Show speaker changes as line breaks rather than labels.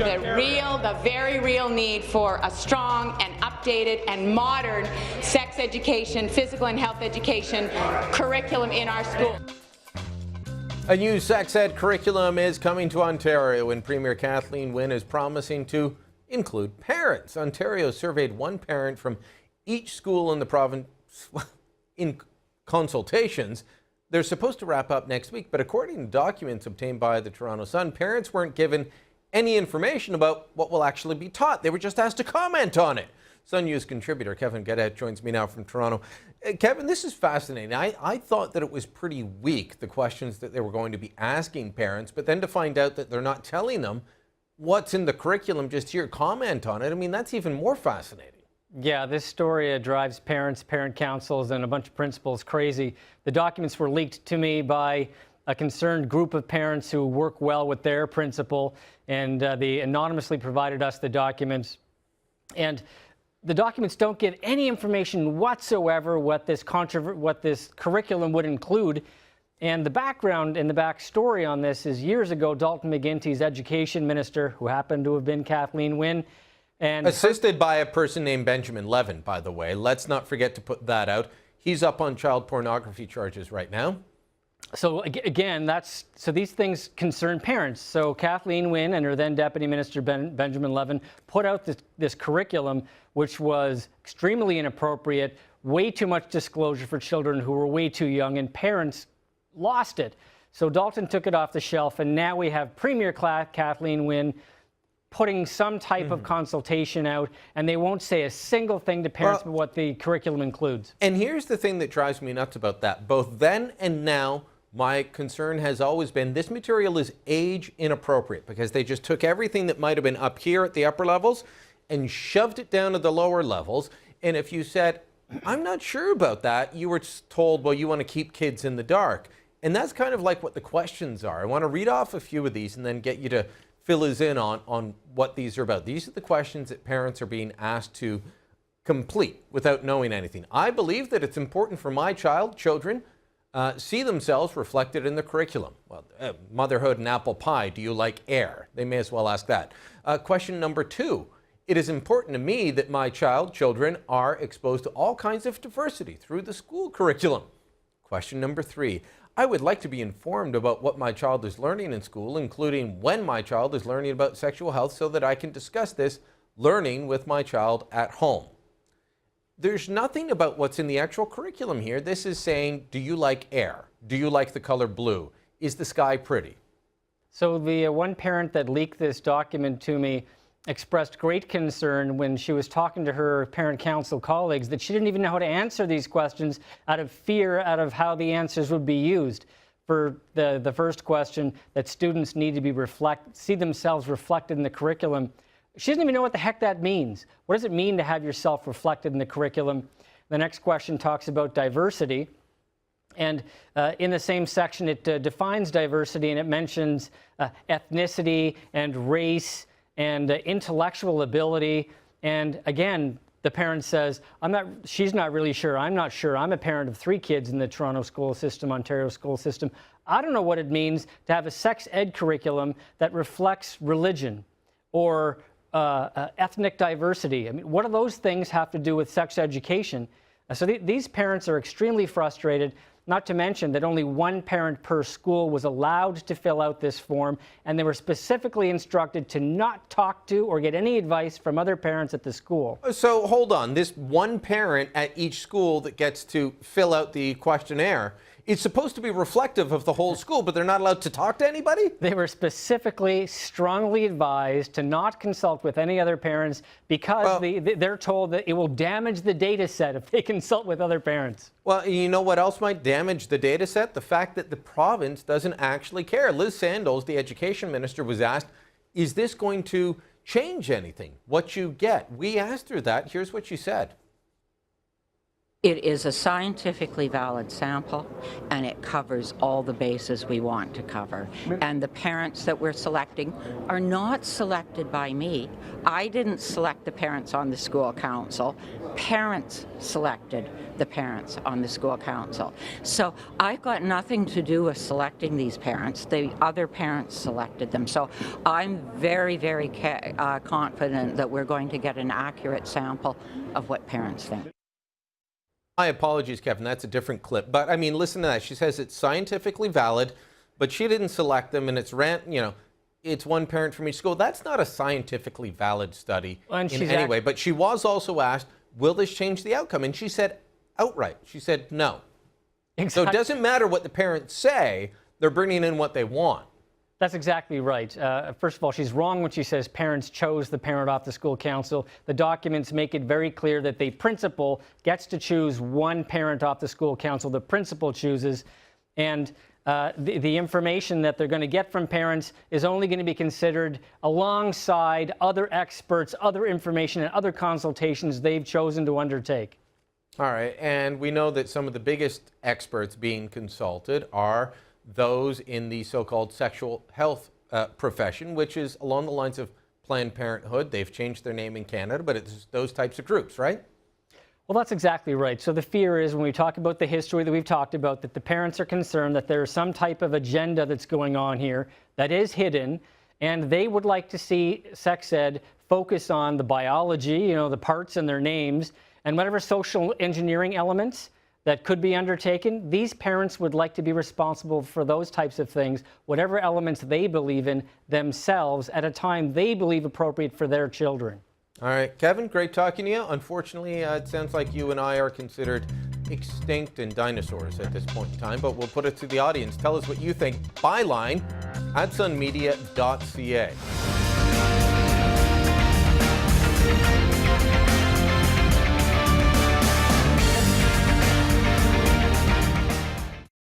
the very real need for a strong and updated and modern sex education, physical and health education curriculum in our school.
A new sex ed curriculum is coming to Ontario, and Premier Kathleen Wynne is promising to include parents. Ontario surveyed one parent from each school in the province in consultations. They're supposed to wrap up next week, but according to documents obtained by the Toronto Sun, parents weren't given any information about what will actually be taught. They were just asked to comment on it. Sun News contributor Kevin Gadet joins me now from Toronto. Kevin, this is fascinating. I thought that it was pretty weak, the questions that they were going to be asking parents, but then to find out that they're not telling them what's in the curriculum, just to hear comment on it, I mean, that's even more fascinating.
Yeah, this story drives parents, parent councils, and a bunch of principals crazy. The documents were leaked to me by a concerned group of parents who work well with their principal, and they anonymously provided us the documents. And the documents don't give any information whatsoever what this curriculum would include. And the background and the backstory on this is years ago, Dalton McGuinty's education minister, who happened to have been Kathleen Wynne, and
assisted by a person named Benjamin Levin, by the way. Let's not forget to put that out. He's up on child pornography charges right now.
So again, so these things concern parents. So Kathleen Wynne and her then Deputy Minister Benjamin Levin put out this curriculum, which was extremely inappropriate, way too much disclosure for children who were way too young, and parents lost it. So Dalton took it off the shelf, and now we have Premier Kathleen Wynne putting some type of consultation out, and they won't say a single thing to parents about what the curriculum includes.
And here's the thing that drives me nuts about that. Both then and now, my concern has always been this material is age inappropriate, because they just took everything that might have been up here at the upper levels and shoved it down to the lower levels. And if you said, I'm not sure about that, you were told, well, you want to keep kids in the dark. And that's kind of like what the questions are. I want to read off a few of these and then get you to fill us in on what these are about. These are the questions that parents are being asked to complete without knowing anything. I believe that it's important for my children, see themselves reflected in the curriculum. Well, motherhood and apple pie, do you like air? They may as well ask that. Question number 2, it is important to me that my children are exposed to all kinds of diversity through the school curriculum. Question number 3, I would like to be informed about what my child is learning in school, including when my child is learning about sexual health, so that I can discuss this learning with my child at home. There's nothing about what's in the actual curriculum here. This is saying, do you like air? Do you like the color blue? Is the sky pretty?
So the one parent that leaked this document to me expressed great concern when she was talking to her parent council colleagues that she didn't even know how to answer these questions out of fear, out of how the answers would be used. For the first question, that students need to be see themselves reflected in the curriculum. She doesn't even know what the heck that means. What does it mean to have yourself reflected in the curriculum? The next question talks about diversity. And in the same section, it defines diversity, and it mentions ethnicity and race and intellectual ability. And again, the parent says, she's not really sure. I'm not sure. I'm a parent of 3 kids in the Toronto school system, Ontario school system. I don't know what it means to have a sex ed curriculum that reflects religion or ethnic diversity. I mean, what do those things have to do with sex education? So these parents are extremely frustrated, not to mention that only one parent per school was allowed to fill out this form, and they were specifically instructed to not talk to or get any advice from other parents at the school.
So hold on, this one parent at each school that gets to fill out the questionnaire, it's supposed to be reflective of the whole school, but they're not allowed to talk to anybody?
They were specifically, strongly advised to not consult with any other parents because they're told that it will damage the data set if they consult with other parents.
Well, you know what else might damage the data set? The fact that the province doesn't actually care. Liz Sandals, the education minister, was asked, is this going to change anything, what you get? We asked her that. Here's what she said.
It is a scientifically valid sample, and it covers all the bases we want to cover. And the parents that we're selecting are not selected by me. I didn't select the parents on the school council. Parents selected the parents on the school council. So I've got nothing to do with selecting these parents. The other parents selected them. So I'm very, very confident that we're going to get an accurate sample of what parents think.
My apologies, Kevin, that's a different clip. But I mean, listen to that. She says it's scientifically valid, but she didn't select them, and it's it's one parent from each school. That's not a scientifically valid study in any way. But she was also asked, will this change the outcome? And she said outright, she said no. Exactly. So it doesn't matter what the parents say, they're bringing in what they want.
That's exactly right. First of all, she's wrong when she says parents chose the parent off the school council. The documents make it very clear that the principal gets to choose one parent off the school council. The principal chooses, and the information that they're going to get from parents is only going to be considered alongside other experts, other information, and other consultations they've chosen to undertake.
All right, and we know that some of the biggest experts being consulted are those in the so-called sexual health profession, which is along the lines of Planned Parenthood. They've changed their name in Canada, but it's those types of groups, right?
Well, that's exactly right. So the fear is, when we talk about the history that we've talked about, that the parents are concerned that there's some type of agenda that's going on here that is hidden, and they would like to see sex ed focus on the biology, the parts and their names, and whatever social engineering elements that could be undertaken. These parents would like to be responsible for those types of things, whatever elements they believe in themselves at a time they believe appropriate for their children.
All right, Kevin, great talking to you. Unfortunately, it sounds like you and I are considered extinct and dinosaurs at this point in time, but we'll put it to the audience. Tell us what you think. Byline at sunmedia.ca.